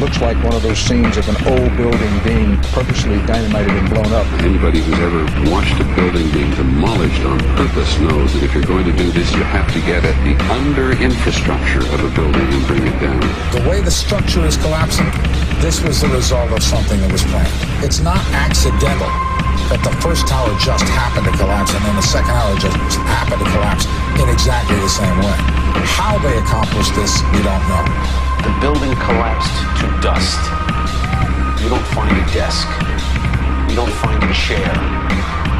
looks like one of those scenes of an old building being purposely dynamited and blown up. Anybody who's ever watched a building being demolished on purpose knows that if you're going to do this, you have to get at the under-infrastructure of a building and bring it down. The way the structure is collapsing, this was the result of something that was planned. It's not accidental that the first tower just happened to collapse and then the second tower just happened to collapse in exactly the same way. How they accomplished this, we don't know. The building collapsed to dust. You don't find a desk. You don't find a chair.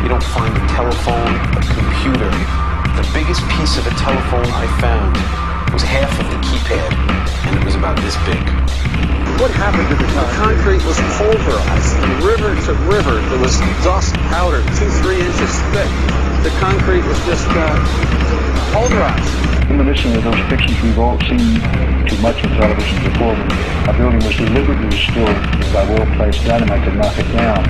You don't find a telephone, a computer. The biggest piece of a telephone I found was half of the keypad, and it was about this big. What happened to the concrete was pulverized. From river to river, there was dust powder 2-3 inches thick. The concrete was just pulverized. Reminiscent of those pictures we've all seen too much on television before, when a building was deliberately destroyed by well-placed dynamite to knock it down.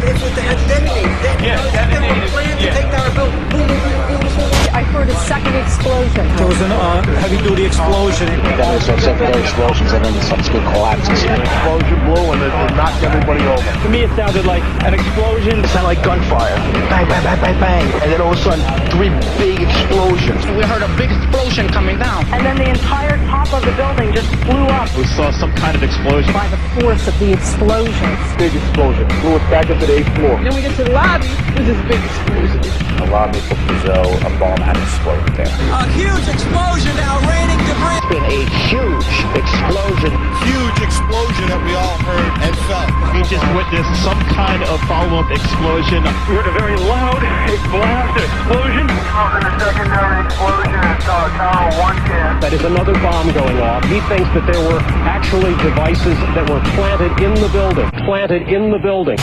It's what they had detonated. They were planned to take down a building. Boom, boom, boom, boom. I heard a second explosion. There was a heavy-duty explosion. Then it's secondary explosions and then subsequent collapses. An explosion blew and it knocked everybody over. To me, it sounded like an explosion. It sounded like gunfire. Bang, bang, bang, bang, bang. And then all of a sudden, 3 big explosions. We heard a big explosion coming down. And then the entire top of the building just blew up. We saw some kind of explosion. By the force of the explosion. Big explosion. Blew us back into the 8th floor. Then we get to the lobby. There's this big explosion. The lobby for Brazil, a bomb had exploded there. A huge explosion now, raining debris. It's been a huge explosion. Huge explosion that we all heard and felt. We just witnessed some kind of follow-up explosion. We heard a very loud blast explosion. A secondary explosion at Tower 110. That is another bomb going off. He thinks that there were actually devices that were planted in the building. Planted in the building.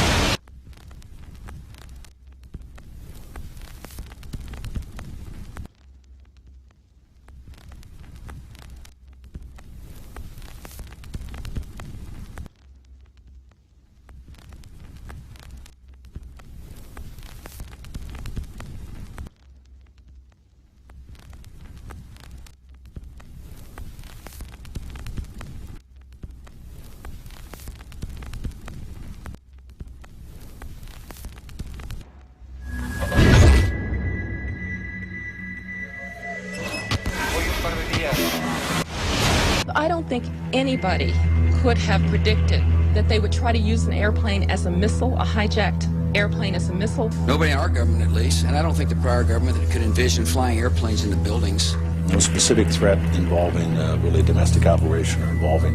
I don't think anybody could have predicted that they would try to use an airplane as a missile, a hijacked airplane as a missile. Nobody in our government, at least, and I don't think the prior government could envision flying airplanes into buildings. No specific threat involving really domestic operation or involving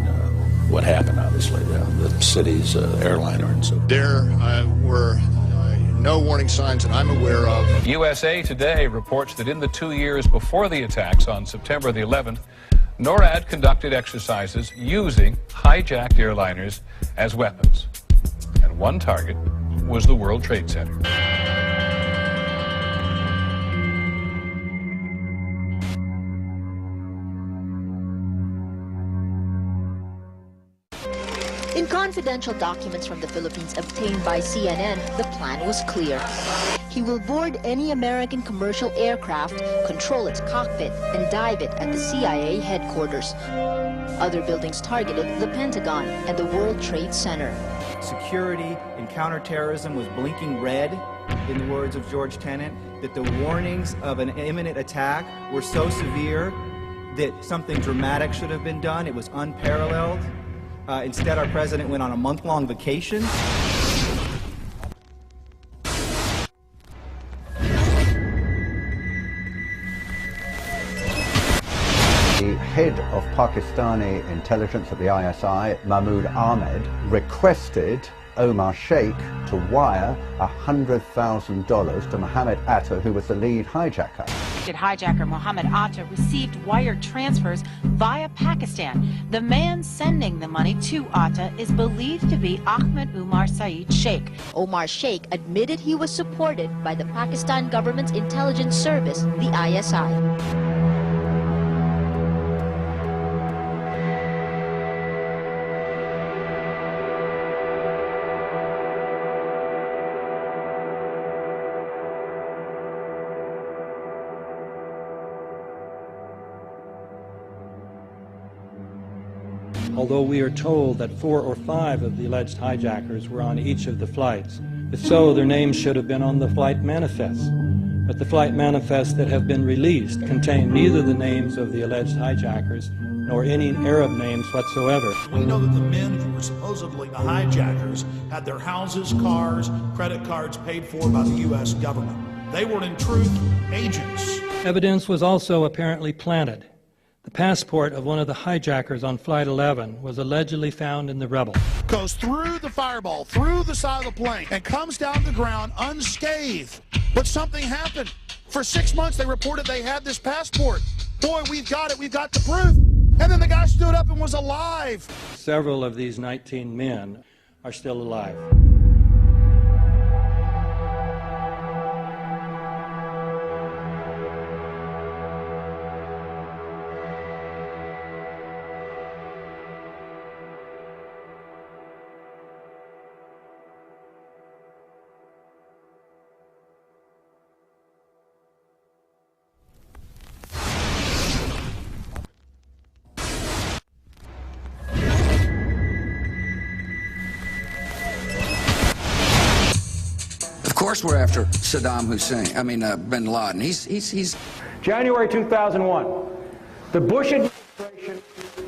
what happened, obviously, the city's airliner and so. There were no warning signs that I'm aware of. USA Today reports that in the 2 years before the attacks on September the 11th, NORAD conducted exercises using hijacked airliners as weapons. And one target was the World Trade Center. In confidential documents from the Philippines obtained by CNN, the plan was clear. He will board any American commercial aircraft, control its cockpit, and dive it at the CIA headquarters. Other buildings targeted the Pentagon and the World Trade Center. Security and counterterrorism was blinking red, in the words of George Tenet, that the warnings of an imminent attack were so severe that something dramatic should have been done. It was unparalleled. Instead, our president went on a month-long vacation. The head of Pakistani intelligence at the ISI, Mahmoud Ahmed, requested Omar Sheikh to wire $100,000 to Mohammed Atta, who was the lead hijacker. Hijacker Mohammed Atta received wire transfers via Pakistan. The man sending the money to Atta is believed to be Ahmed Umar Saeed Sheikh. Omar Sheikh admitted he was supported by the Pakistan government's intelligence service, the ISI. although we are told that 4 or 5 of the alleged hijackers were on each of the flights. If so, their names should have been on the flight manifests. But the flight manifests that have been released contain neither the names of the alleged hijackers nor any Arab names whatsoever. We know that the men who were supposedly the hijackers had their houses, cars, credit cards paid for by the U.S. government. They were in truth agents. Evidence was also apparently planted. The passport of one of the hijackers on Flight 11 was allegedly found in the rubble. Goes through the fireball, through the side of the plane, and comes down to the ground unscathed. But something happened. For 6 months they reported they had this passport. Boy, we've got it, we've got the proof. And then the guy stood up and was alive. Several of these 19 men are still alive. Of course we're after Saddam Hussein, bin Laden. He's January 2001, the Bush administration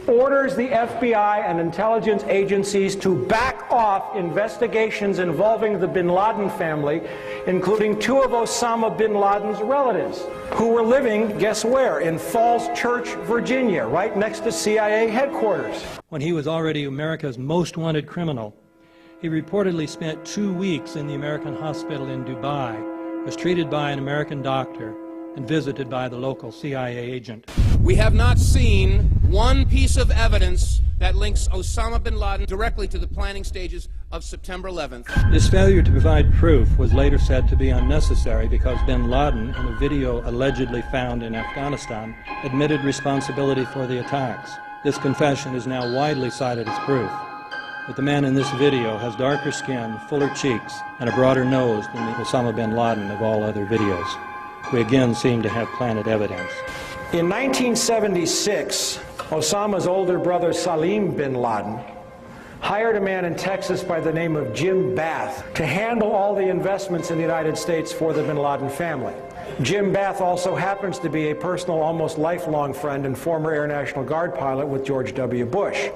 orders the FBI and intelligence agencies to back off investigations involving the bin Laden family, including 2 of Osama bin Laden's relatives, who were living, guess where, in Falls Church, Virginia, right next to CIA headquarters. When he was already America's most wanted criminal, he reportedly spent 2 weeks in the American hospital in Dubai, was treated by an American doctor, and visited by the local CIA agent. We have not seen one piece of evidence that links Osama bin Laden directly to the planning stages of September 11th. This failure to provide proof was later said to be unnecessary because bin Laden, in a video allegedly found in Afghanistan, admitted responsibility for the attacks. This confession is now widely cited as proof. But the man in this video has darker skin, fuller cheeks, and a broader nose than the Osama bin Laden of all other videos. We again seem to have planted evidence. In 1976, Osama's older brother Salim bin Laden hired a man in Texas by the name of Jim Bath to handle all the investments in the United States for the bin Laden family. Jim Bath also happens to be a personal, almost lifelong friend and former Air National Guard pilot with George W. Bush.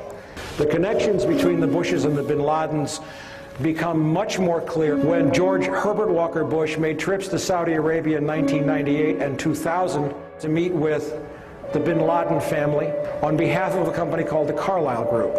The connections between the Bushes and the bin Ladens become much more clear when George Herbert Walker Bush made trips to Saudi Arabia in 1998 and 2000 to meet with the bin Laden family on behalf of a company called the Carlyle Group.